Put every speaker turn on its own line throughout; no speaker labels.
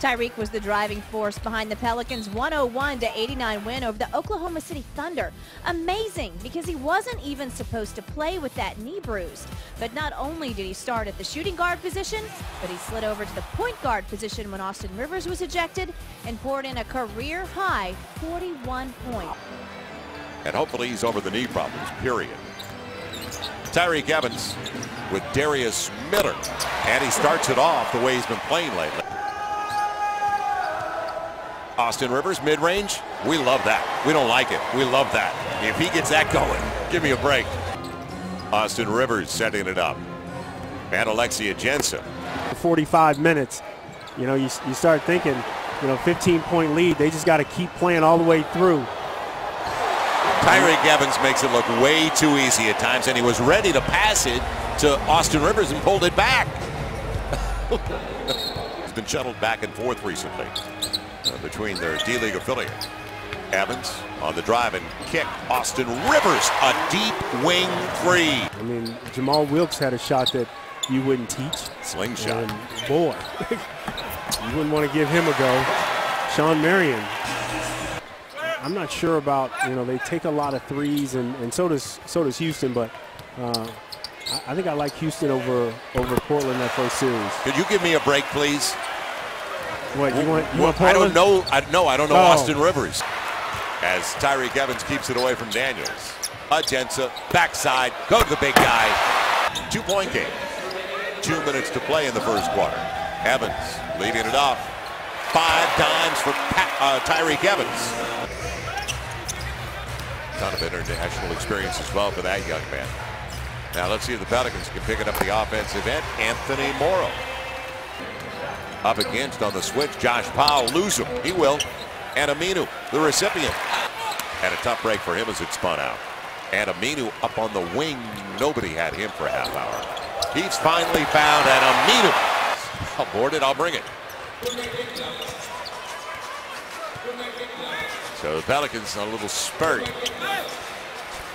Tyreke was the driving force behind the Pelicans' 101-89 win over the Oklahoma City Thunder. Amazing, because he wasn't even supposed to play with that knee bruise. But not only did he start at the shooting guard position, but he slid over to the point guard position when Austin Rivers was ejected and poured in a career-high 41 points.
And hopefully he's over the knee problems, period. Tyreke Evans with Darius Miller. And he starts it off the way he's been playing lately. Austin Rivers, mid-range. We love that. We don't like it. We love that. If he gets that going, give me a break. Austin Rivers setting it up. And Alexia Jensen.
45 minutes. You know, you start thinking, 15-point lead. They just got to keep playing all the way through.
Tyreke Evans makes it look way too easy at times, and he was ready to pass it to Austin Rivers and pulled it back. He's been shuttled back and forth recently between their D-League affiliates. Evans on the drive and kick. Austin Rivers, a deep wing three.
I mean, Jamal Wilkes had a shot that you wouldn't teach.
Slingshot.
And boy, you wouldn't want to give him a go. Sean Marion. I'm not sure about, they take a lot of threes, and so does Houston, but I think I like Houston over Portland that first series.
Could you give me a break, please?
What, you want Portland?
I don't know. I don't know Austin Rivers. As Tyreke Evans keeps it away from Daniels. Agenza, backside, go to the big guy. 2-point game. 2 minutes to play in the first quarter. Evans leading it off. 5 times for Tyreke Evans. Ton of international experience as well for that young man. Now let's see if the Pelicans can pick it up the offensive end. Anthony Morrow. Up against on the switch. Josh Powell lose him. He will. And Aminu, the recipient. And a tough break for him as it spun out. And Aminu up on the wing. Nobody had him for a half hour. He's finally found, and Aminu. I'll board it. I'll bring it. So the Pelicans on a little spurt.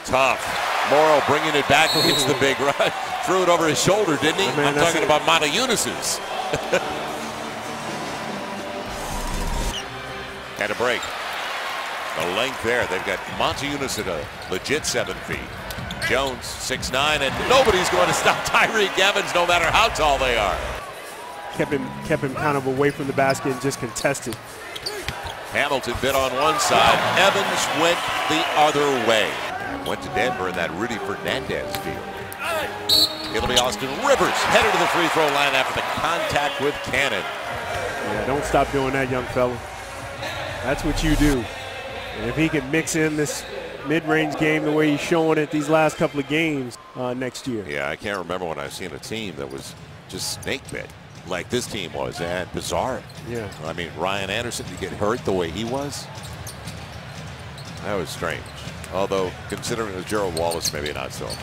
Tough. Morrow bringing it back against the big run. Threw it over his shoulder, didn't he? I'm talking about Monteunas's. And a break. The length there. They've got Monteunus at a legit 7 feet. Jones 6'9", and nobody's going to stop Tyreke Evans, no matter how tall they are.
Kept him kind of away from the basket and just contested.
Hamilton bit on one side. Evans went the other way. Went to Denver in that Rudy Fernandez deal. It'll be Austin Rivers headed to the free throw line after the contact with Cannon.
Yeah, don't stop doing that, young fella. That's what you do. And if he can mix in this mid-range game the way he's showing it these last couple of games next year.
Yeah, I can't remember when I've seen a team that was just snake bit like this team was, and bizarre.
Yeah.
I mean, Ryan Anderson to get hurt the way he was, that was strange. Although, considering it was Gerald Wallace, maybe not so much.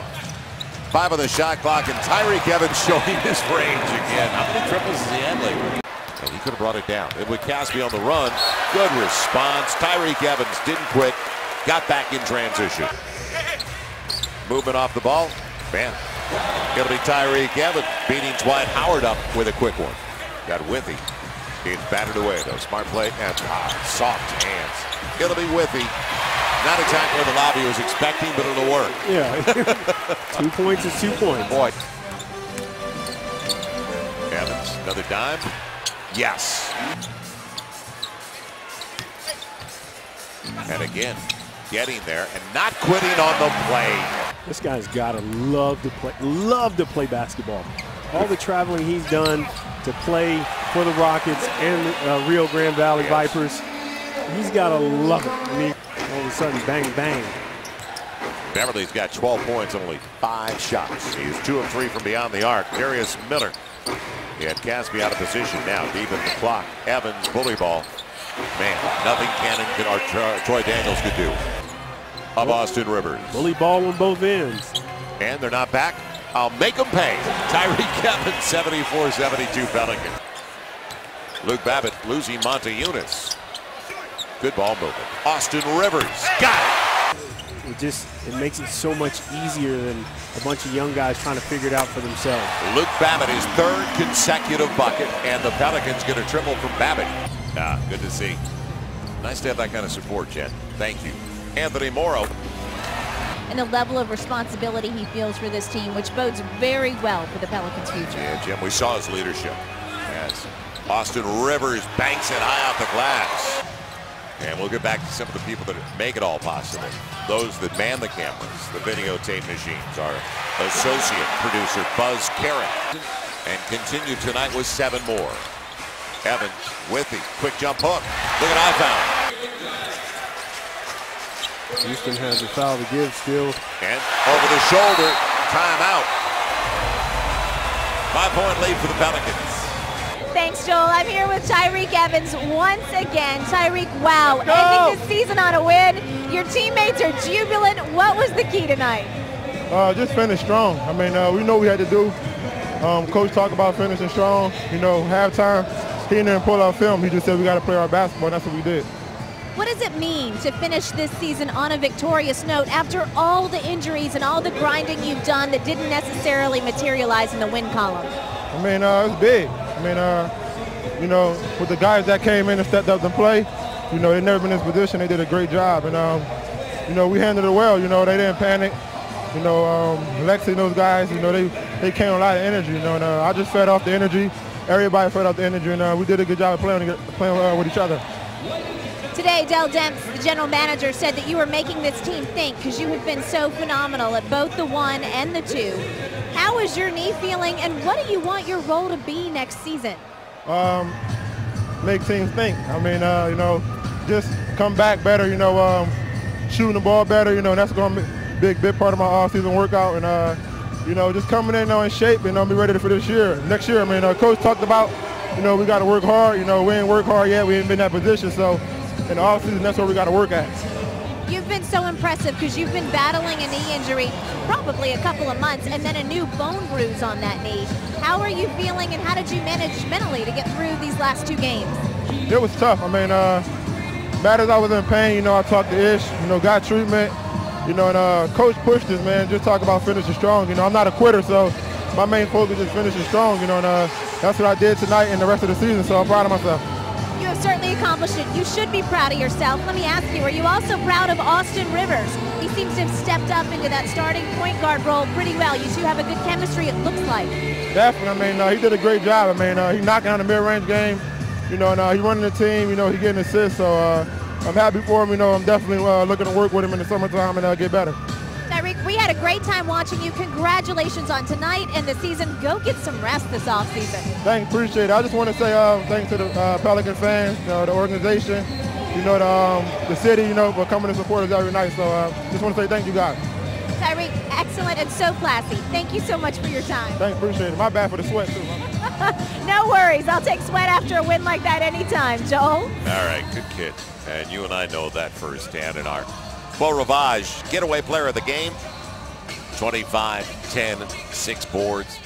5 on the shot clock, and Tyreke Evans showing his range again. How many triples has he had lately? And he could have brought it down. And with Caspi on the run, good response. Tyreke Evans didn't quit, got back in transition. Movement off the ball, bam. It'll be Tyreke Evans beating Dwight Howard up with a quick one. Got Withy. He's batted away though. Smart play and soft hands. It'll be Withy. Not exactly what the lobby was expecting, but it'll work.
Yeah. 2 points is 2 points.
Boy. Evans, another dime. Yes. And again, getting there and not quitting on the play.
This guy's got to love to play basketball. All the traveling he's done to play for the Rockets and Rio Grande Valley Vipers, he's got to love it. I mean, all of a sudden, bang, bang.
Beverly's got 12 points, only 5 shots. He's 2 of 3 from beyond the arc. Darius Miller. He had Caspi out of position now, deep in the clock. Evans, bully ball. Man, nothing Cannon or Troy Daniels could do. Of Austin Rivers.
Bully ball on both ends.
And they're not back. I'll make them pay. Tyreke Evans, 74-72 Pelicans. Luke Babbitt losing Monteunus. Good ball movement. Austin Rivers got it.
it makes it so much easier than a bunch of young guys trying to figure it out for themselves.
Luke Babbitt, his third consecutive bucket, and the Pelicans get a triple from Babbitt. Good to see. Nice to have that kind of support, Jen. Thank you. Anthony Morrow.
And the level of responsibility he feels for this team, which bodes very well for the Pelicans' future.
Yeah, Jim, we saw his leadership as Austin Rivers banks it high off the glass. And we'll get back to some of the people that make it all possible. Those that man the cameras, the videotape machines, our associate producer, Buzz Carrick. And continue tonight with 7 more. Evans with the quick jump hook. Look at I-found.
Houston has a foul to give still.
And over the shoulder, timeout. 5-point lead for the Pelicans.
Thanks, Joel. I'm here with Tyreke Evans once again. Tyreke, wow, ending the season on a win. Your teammates are jubilant. What was the key tonight?
Just finish strong. I mean, we know what we had to do. Coach talked about finishing strong. You know, halftime, he didn't pull out film. He just said we got to play our basketball, and that's what we did.
What does it mean to finish this season on a victorious note after all the injuries and all the grinding you've done that didn't necessarily materialize in the win column?
I mean, it's big. I mean, you know, with the guys that came in and stepped up and played, you know, they've never been in this position. They did a great job. And, you know, we handled it well. You know, they didn't panic. You know, Lexi and those guys, you know, they came with a lot of energy, you know, and I just fed off the energy. Everybody fed off the energy, and we did a good job of playing with each other.
Today, Dell Demps, the general manager, said that you were making this team think because you have been so phenomenal at both the 1 and the 2. How is your knee feeling, and what do you want your role to be next season?
Make teams think. I mean, you know, just come back better, you know, shooting the ball better, you know, that's going to be a big part of my off-season workout. And, you know, just coming in shape and be ready for this year. Next year, I mean, Coach talked about, you know, we got to work hard. You know, we ain't work hard yet. We ain't been in that position. So in the off-season, that's what we got to work at.
You've been so impressive because you've been battling a knee injury probably a couple of months and then a new bone bruise on that knee. How are you feeling, and how did you manage mentally to get through these last 2 games?
It was tough. I mean, bad as I was in pain, you know, I talked to Ish, you know, got treatment, you know, and Coach pushed us, man, just talk about finishing strong. You know, I'm not a quitter, so my main focus is finishing strong, you know, and that's what I did tonight and the rest of the season, so I'm proud of myself.
You have certainly accomplished it. You should be proud of yourself. Let me ask you, are you also proud of Austin Rivers? He seems to have stepped up into that starting point guard role pretty well. You two have a good chemistry, it looks like.
Definitely. I mean, he did a great job. I mean, he knocking on the mid-range game, you know, and he running the team, you know, he getting assists, so I'm happy for him. You know, I'm definitely looking to work with him in the summertime and get better.
Tyreke, we had a great time watching you. Congratulations on tonight and the season. Go get some rest this offseason.
Thanks, appreciate it. I just want to say thanks to the Pelican fans, the organization, you know, the city, you know, for coming to support us every night. So just want to say thank you guys.
Tyreke, excellent and so classy. Thank you so much for your time.
Thanks, appreciate it. My bad for the sweat, too.
No worries. I'll take sweat after a win like that anytime. Joel?
All right, good kid. And you and I know that firsthand in our Beau Rivage getaway player of the game. 25, 10, 6 boards.